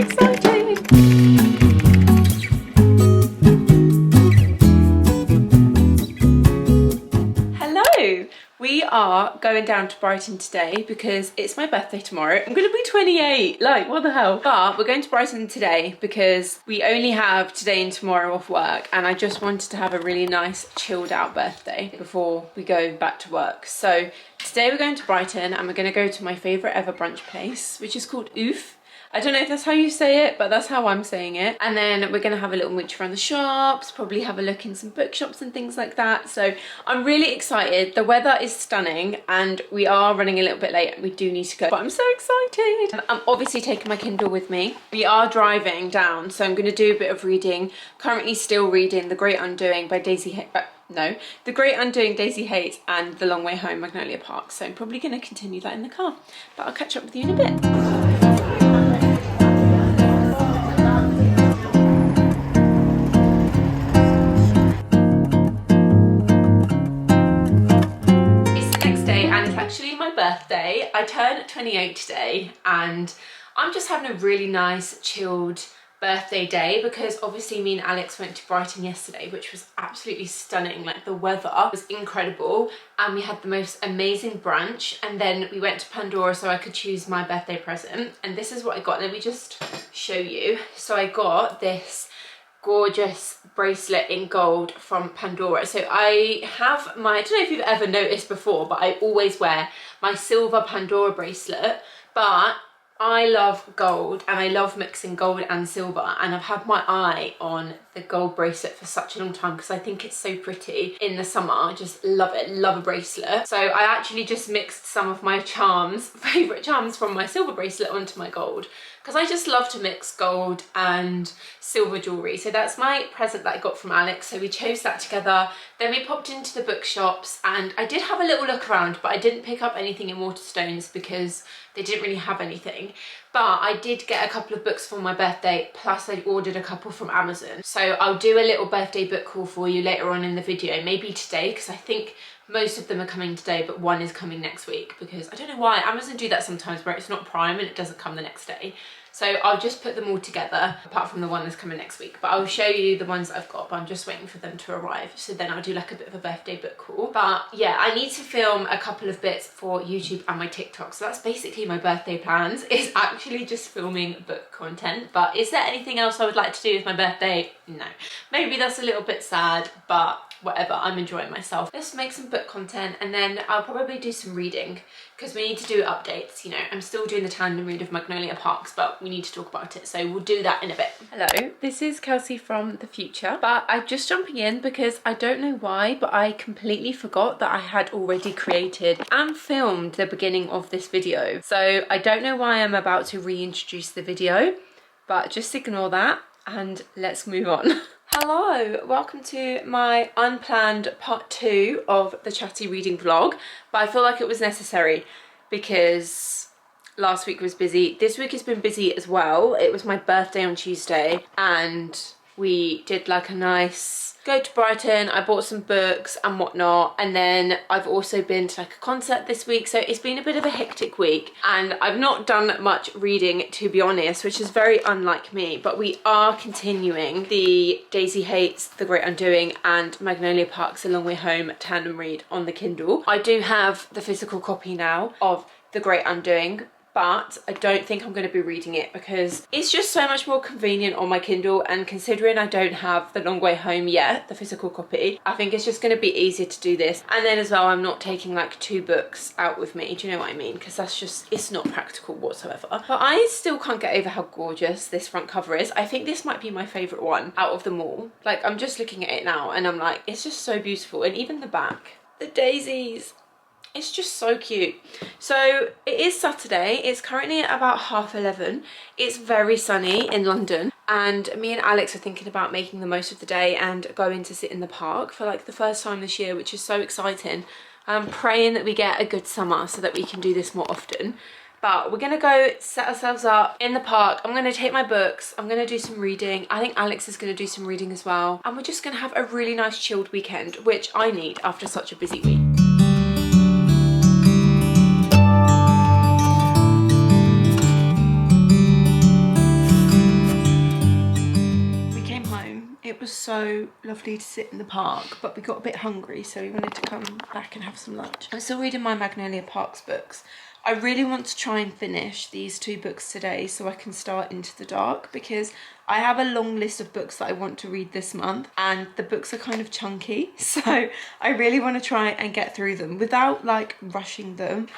exciting. Hello! We are going down to Brighton today because it's my birthday tomorrow. I'm going to be 28, like what the hell? But we're going to Brighton today because we only have today and tomorrow off work, and I just wanted to have a really nice chilled out birthday before we go back to work. So today we're going to Brighton and we're going to go to my favourite ever brunch place, which is called Oof. I don't know if that's how you say it, but that's how I'm saying it. And then we're gonna have a little mooch around the shops, probably have a look in some bookshops and things like that. So I'm really excited. The weather is stunning and we are running a little bit late and we do need to go, but I'm so excited. I'm obviously taking my Kindle with me. We are driving down, so I'm gonna do a bit of reading. Currently still reading The Great Undoing by The Great Undoing Daisy Hates and The Long Way Home Magnolia Park. So I'm probably gonna continue that in the car, but I'll catch up with you in a bit. Actually my birthday. I turn 28 today and I'm just having a really nice chilled birthday day because obviously me and Alex went to Brighton yesterday, which was absolutely stunning. Like the weather was incredible and we had the most amazing brunch, and then we went to Pandora so I could choose my birthday present, and this is what I got. Let me just show you. So I got this gorgeous bracelet in gold from Pandora. So I have my, I don't know if you've ever noticed before, but I always wear my silver Pandora bracelet, but I love gold and I love mixing gold and silver, and I've had my eye on the gold bracelet for such a long time because I think it's so pretty in the summer. I just love it, love a bracelet. So I actually just mixed some of my charms, favourite charms from my silver bracelet onto my gold, because I just love to mix gold and silver jewellery. So that's my present that I got from Alex. So we chose that together. Then we popped into the bookshops and I did have a little look around, but I didn't pick up anything in Waterstones because they didn't really have anything. But I did get a couple of books for my birthday, plus I ordered a couple from Amazon. So I'll do a little birthday book haul for you later on in the video, maybe today, because I think most of them are coming today, but one is coming next week, because I don't know why, Amazon do that sometimes where it's not Prime and it doesn't come the next day. So I'll just put them all together, apart from the one that's coming next week. But I'll show you the ones that I've got, but I'm just waiting for them to arrive. So then I'll do like a bit of a birthday book haul. But yeah, I need to film a couple of bits for YouTube and my TikTok. So that's basically my birthday plans, is actually just filming book content. But is there anything else I would like to do with my birthday? No. Maybe that's a little bit sad, but whatever, I'm enjoying myself. Let's make some book content and then I'll probably do some reading because we need to do updates. You know, I'm still doing the tandem read of Magnolia Parks, but we need to talk about it, so we'll do that in a bit. Hello, this is Kelsey from the future, but I'm just jumping in because I don't know why, but I completely forgot that I had already created and filmed the beginning of this video. So I don't know why I'm about to reintroduce the video, but just ignore that and let's move on. Hello, welcome to my unplanned part 2 of the chatty reading vlog, but I feel like it was necessary because last week was busy. This week has been busy as well. It was my birthday on Tuesday and we did like a nice go to Brighton. I bought some books and whatnot, and then I've also been to like a concert this week, so it's been a bit of a hectic week and I've not done much reading, to be honest, which is very unlike me. But we are continuing the Daisy Hates, The Great Undoing and Magnolia Park's A Long Way Home tandem read on the Kindle. I do have the physical copy now of The Great Undoing, but I don't think I'm going to be reading it because it's just so much more convenient on my Kindle, and considering I don't have The Long Way Home yet, the physical copy, I think it's just going to be easier to do this. And then as well, I'm not taking like 2 books out with me, do you know what I mean? Because that's just, it's not practical whatsoever. But I still can't get over how gorgeous this front cover is. I think this might be my favourite one out of them all. Like, I'm just looking at it now and I'm like, it's just so beautiful. And even the back, the daisies, it's just so cute. So it is Saturday. It's currently at about 11:30. It's very sunny in London, and me and Alex are thinking about making the most of the day and going to sit in the park for like the first time this year, which is so exciting. I'm praying that we get a good summer so that we can do this more often. But we're gonna go set ourselves up in the park. I'm gonna take my books. I'm gonna do some reading. I think Alex is gonna do some reading as well. And we're just gonna have a really nice chilled weekend, which I need after such a busy week. was so lovely to sit in the park, but we got a bit hungry, so we wanted to come back and have some lunch. I'm still reading my Magnolia Parks books. I really want to try and finish these 2 books today so I can start Into the Dark, because I have a long list of books that I want to read this month and the books are kind of chunky, so I really want to try and get through them without like rushing them.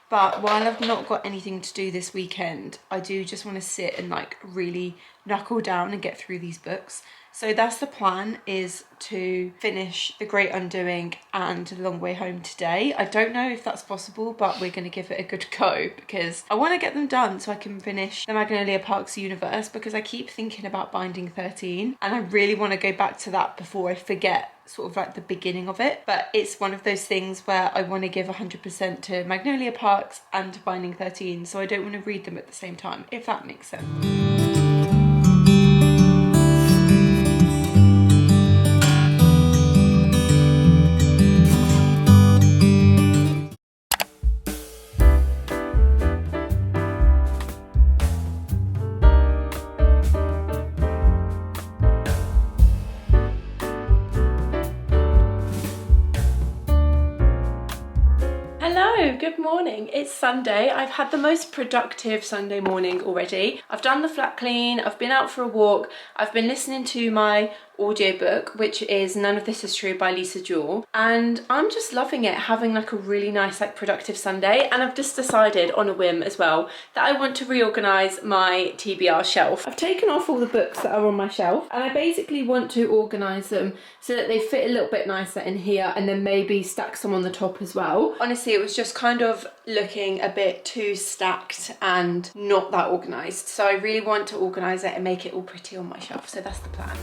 But while I've not got anything to do this weekend, I do just want to sit and like really knuckle down and get through these books. So that's the plan, is to finish The Great Undoing and The Long Way Home today. I don't know if that's possible, but we're going to give it a good go because I want to get them done so I can finish the Magnolia Parks universe, because I keep thinking about Binding 13 and I really want to go back to that before I forget sort of like the beginning of it. But it's one of those things where I want to give 100% to Magnolia Parks and to Binding 13, so I don't want to read them at the same time, if that makes sense. Hello, good morning. It's Sunday. I've had the most productive Sunday morning already. I've done the flat clean, I've been out for a walk, I've been listening to my audiobook, which is None of This Is True by Lisa Jewell, and I'm just loving it, having like a really nice like productive Sunday. And I've just decided on a whim as well that I want to reorganise my TBR shelf. I've taken off all the books that are on my shelf and I basically want to organise them so that they fit a little bit nicer in here, and then maybe stack some on the top as well. Honestly, it was just kind of looking a bit too stacked and not that organised, so I really want to organise it and make it all pretty on my shelf, so that's the plan.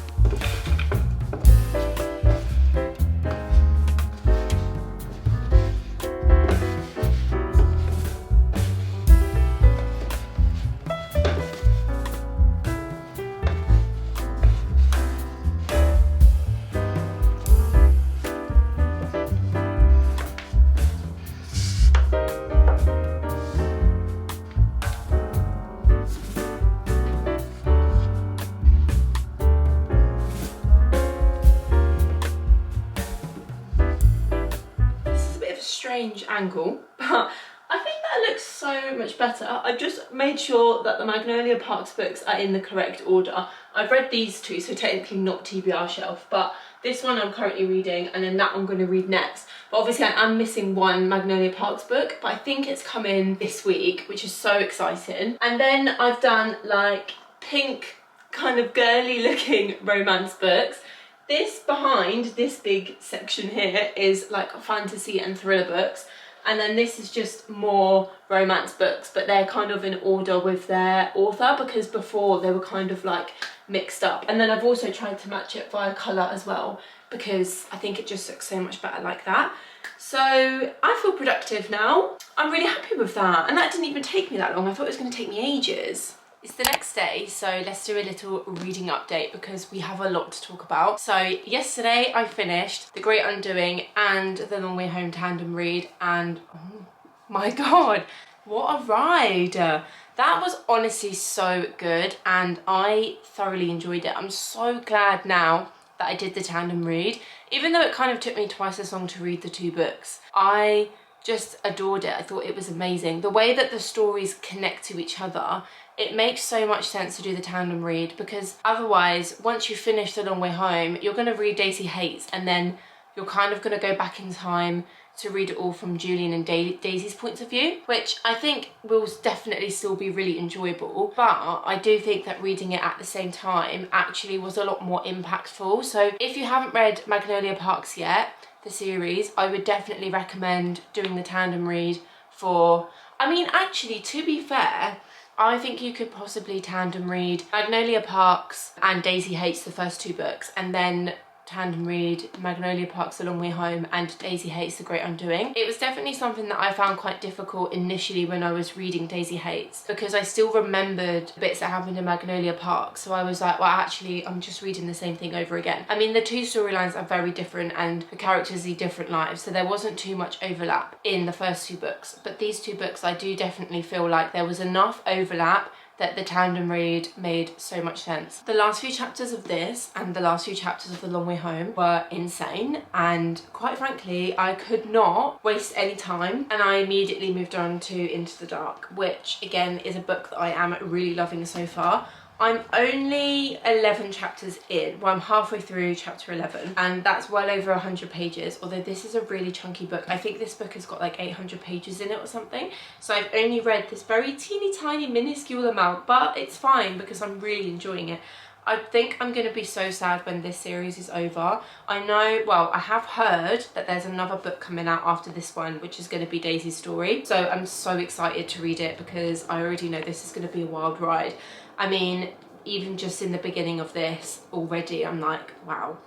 Strange angle, but I think that looks so much better. I've just made sure that the Magnolia Parks books are in the correct order. I've read these 2, so technically not TBR shelf, but this one I'm currently reading and then that I'm going to read next. But obviously I am missing one Magnolia Parks book, but I think it's coming this week, which is so exciting. And then I've done like pink kind of girly looking romance books. This behind this big section here is like fantasy and thriller books, and then this is just more romance books, but they're kind of in order with their author because before they were kind of like mixed up. And then I've also tried to match it via colour as well because I think it just looks so much better like that. So I feel productive now. I'm really happy with that, and that didn't even take me that long. I thought it was going to take me ages. It's the next day, so let's do a little reading update because we have a lot to talk about. So yesterday I finished The Great Undoing and The Long Way Home tandem read, and oh my god, what a ride. That was honestly so good and I thoroughly enjoyed it. I'm so glad now that I did the tandem read, even though it kind of took me twice as long to read the 2 books. I just adored it. I thought it was amazing. The way that the stories connect to each other, it makes so much sense to do the tandem read, because otherwise once you finish The Long Way Home you're going to read Daisy Hates and then you're kind of going to go back in time to read it all from Julian and Daisy's points of view, which I think will definitely still be really enjoyable, but I do think that reading it at the same time actually was a lot more impactful. So if you haven't read Magnolia Parks yet, the series, I would definitely recommend doing the tandem read for, I mean actually to be fair, I think you could possibly tandem read Magnolia Parks and Daisy Hates, the first 2 books, and then tandem read Magnolia Parks The Long Way Home and Daisy Hates The Great Undoing. It was definitely something that I found quite difficult initially when I was reading Daisy Hates, because I still remembered bits that happened in Magnolia Park, so I was like, well actually I'm just reading the same thing over again. I mean the 2 storylines are very different and the characters lead different lives, so there wasn't too much overlap in the first 2 books, but these 2 books I do definitely feel like there was enough overlap that the tandem read made so much sense. The last few chapters of this and the last few chapters of The Long Way Home were insane, and quite frankly I could not waste any time, and I immediately moved on to Into the Dark, which again is a book that I am really loving so far. I'm only 11 chapters in, well I'm halfway through chapter 11, and that's well over 100 pages, although this is a really chunky book. I think this book has got like 800 pages in it or something, so I've only read this very teeny tiny minuscule amount, but it's fine because I'm really enjoying it. I think I'm going to be so sad when this series is over. I know, well, I have heard that there's another book coming out after this one, which is going to be Daisy's story. So I'm so excited to read it because I already know this is going to be a wild ride. I mean, even just in the beginning of this already, I'm like, wow.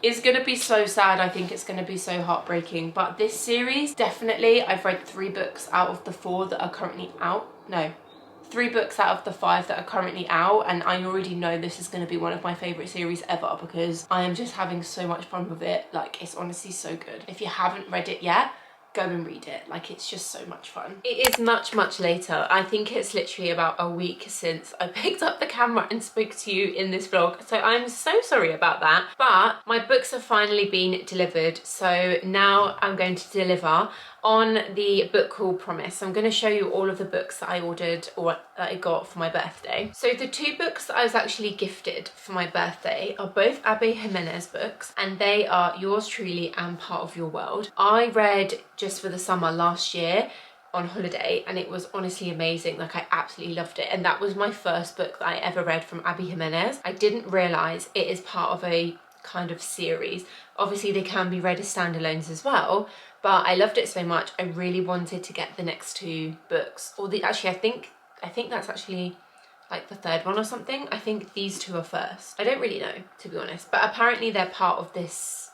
It's going to be so sad. I think it's going to be so heartbreaking. But this series, definitely, I've read 3 books out of the 4 that are currently out. No. 3 books out of the 5 that are currently out, and I already know this is going to be one of my favourite series ever because I am just having so much fun with it. Like, it's honestly so good. If you haven't read it yet, go and read it. Like, it's just so much fun. It is much later. I think it's literally about a week since I picked up the camera and spoke to you in this vlog, so I'm so sorry about that. But my books have finally been delivered, so now I'm going to deliver on the book haul promise. I'm going to show you all of the books that I ordered or that I got for my birthday. So the 2 books that I was actually gifted for my birthday are both Abe Jimenez books, and they are Yours Truly and Part of Your World. I read Just for the Summer last year on holiday, and it was honestly amazing. Like, I absolutely loved it, and that was my first book that I ever read from Abe Jimenez. I didn't realise it is part of a kind of series. Obviously they can be read as standalones as well, but I loved it so much I really wanted to get the next 2 books, or the actually I think that's actually like the 3rd one or something. I think these 2 are first. I don't really know, to be honest, but apparently they're part of this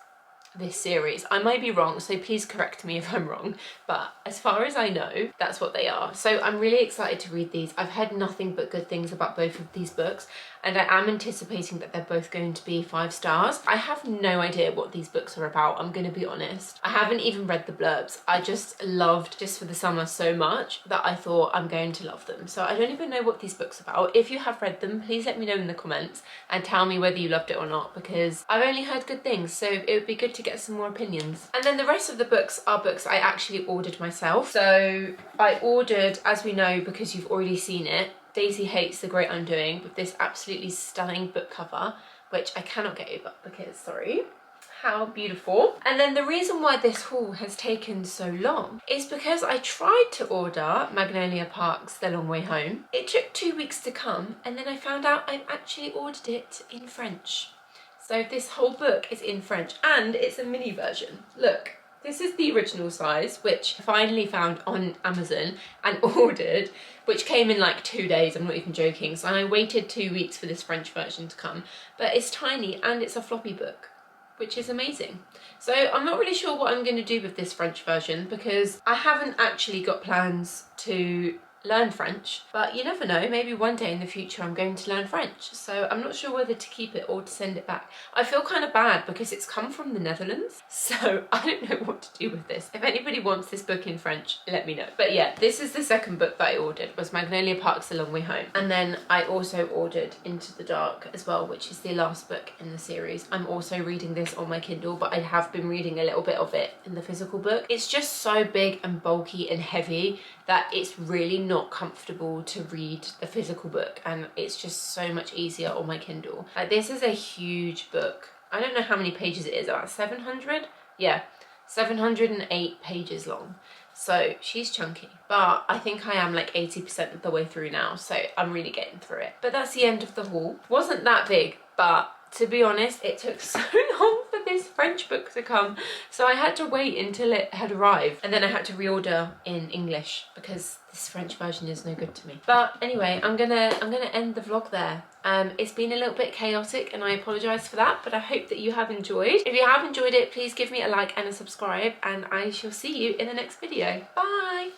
series. I might be wrong, so please correct me if I'm wrong, but as far as I know, that's what they are. So I'm really excited to read these. I've heard nothing but good things about both of these books, and I am anticipating that they're both going to be 5 stars. I have no idea what these books are about, I'm going to be honest. I haven't even read the blurbs. I just loved Just for the Summer so much that I thought I'm going to love them. So I don't even know what these books are about. If you have read them, please let me know in the comments and tell me whether you loved it or not, because I've only heard good things, so it would be good to get some more opinions. And then the rest of the books are books I actually ordered myself. So I ordered, as we know because you've already seen it, Daisy Hates the Great Undoing, with this absolutely stunning book cover, which I cannot get over because, sorry, how beautiful. And then the reason why this haul has taken so long is because I tried to order Magnolia Park's The Long Way Home. It took 2 weeks to come, and then I found out I've actually ordered it in French. So this whole book is in French, and it's a mini version. Look. This is the original size, which I finally found on Amazon and ordered, which came in like 2 days, I'm not even joking. So I waited 2 weeks for this French version to come, but it's tiny and it's a floppy book, which is amazing. So I'm not really sure what I'm going to do with this French version because I haven't actually got plans to learn French, but you never know, maybe one day in the future I'm going to learn French, so I'm not sure whether to keep it or to send it back. I feel kind of bad because it's come from the Netherlands, so I don't know what to do with this. If anybody wants this book in French, let me know. But yeah, this is the second book that I ordered, was Magnolia Park's The Long Way Home, and then I also ordered Into the Dark as well, which is the last book in the series. I'm also reading this on my Kindle, but I have been reading a little bit of it in the physical book. It's just so big and bulky and heavy that it's really not comfortable to read the physical book, and it's just so much easier on my Kindle. Like, this is a huge book. I don't know how many pages it is, about 700? Yeah, 708 pages long. So she's chunky, but I think I am like 80% of the way through now, so I'm really getting through it. But that's the end of the haul. Wasn't that big, but to be honest, it took so long for this French book to come, so I had to wait until it had arrived, and then I had to reorder in English because this French version is no good to me. But anyway, I'm gonna end the vlog there. It's been a little bit chaotic and I apologise for that, but I hope that you have enjoyed. If you have enjoyed it, please give me a like and a subscribe, and I shall see you in the next video. Bye!